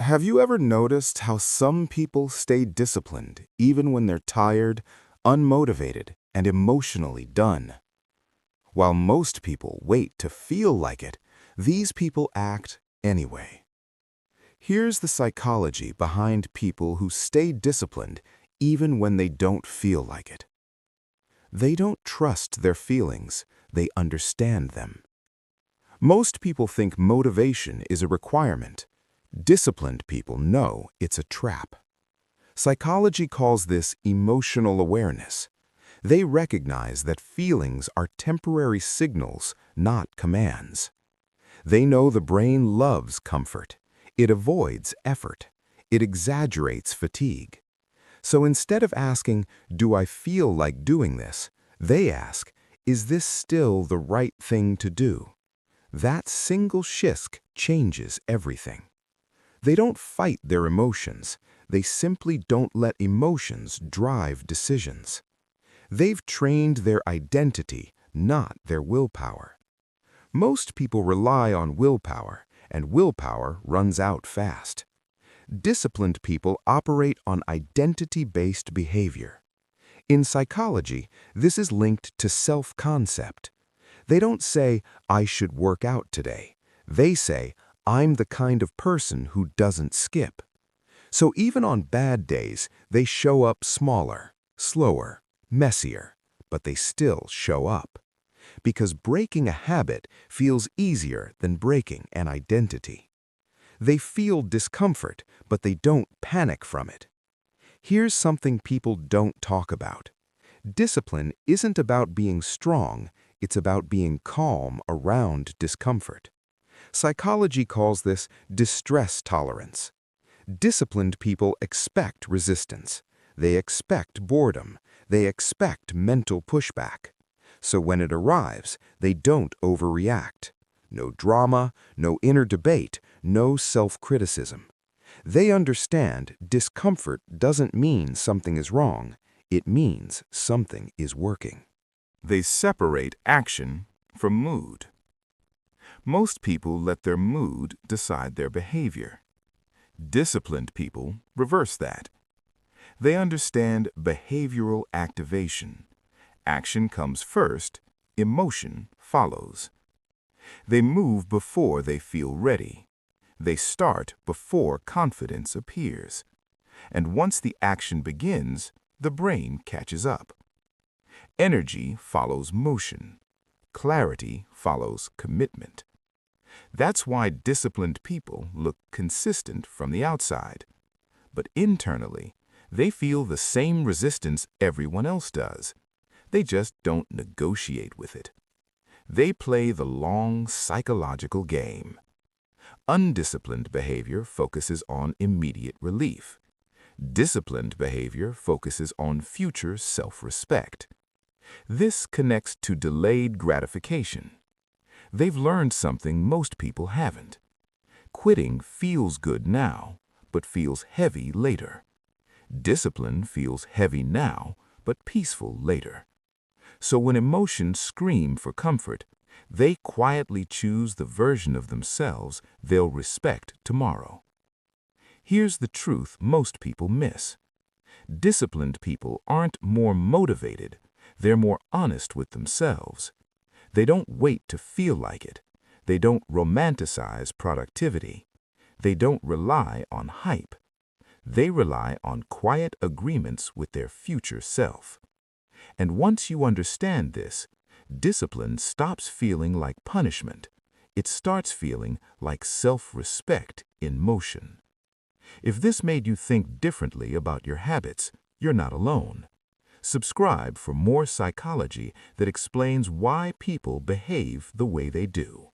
Have you ever noticed how some people stay disciplined even when they're tired, unmotivated, and emotionally done? While most people wait to feel like it, these people act anyway. Here's the psychology behind people who stay disciplined even when they don't feel like it. They don't trust their feelings, they understand them. Most people think motivation is a requirement. Disciplined people know it's a trap. Psychology calls this emotional awareness. They recognize that feelings are temporary signals, not commands. They know the brain loves comfort. It avoids effort. It exaggerates fatigue. So instead of asking, "Do I feel like doing this?" they ask, "Is this still the right thing to do?" That single shift changes everything. They don't fight their emotions. They simply don't let emotions drive decisions. They've trained their identity, not their willpower. Most people rely on willpower, and willpower runs out fast. Disciplined people operate on identity-based behavior. In psychology, this is linked to self-concept. They don't say, "I should work out today." They say, "I'm the kind of person who doesn't skip." So even on bad days, they show up smaller, slower, messier, but they still show up. Because breaking a habit feels easier than breaking an identity. They feel discomfort, but they don't panic from it. Here's something people don't talk about. Discipline isn't about being strong, it's about being calm around discomfort. Psychology calls this distress tolerance. Disciplined people expect resistance. They expect boredom. They expect mental pushback. So when it arrives, they don't overreact. No drama, no inner debate, no self-criticism. They understand discomfort doesn't mean something is wrong. It means something is working. They separate action from mood. Most people let their mood decide their behavior. Disciplined people reverse that. They understand behavioral activation. Action comes first, emotion follows. They move before they feel ready. They start before confidence appears. And once the action begins, the brain catches up. Energy follows motion. Clarity follows commitment. That's why disciplined people look consistent from the outside. But internally, they feel the same resistance everyone else does. They just don't negotiate with it. They play the long psychological game. Undisciplined behavior focuses on immediate relief. Disciplined behavior focuses on future self-respect. This connects to delayed gratification. They've learned something most people haven't. Quitting feels good now, but feels heavy later. Discipline feels heavy now, but peaceful later. So when emotions scream for comfort, they quietly choose the version of themselves they'll respect tomorrow. Here's the truth most people miss. Disciplined people aren't more motivated, they're more honest with themselves. They don't wait to feel like it. They don't romanticize productivity. They don't rely on hype. They rely on quiet agreements with their future self. And once you understand this, discipline stops feeling like punishment. It starts feeling like self-respect in motion. If this made you think differently about your habits, you're not alone. Subscribe for more psychology that explains why people behave the way they do.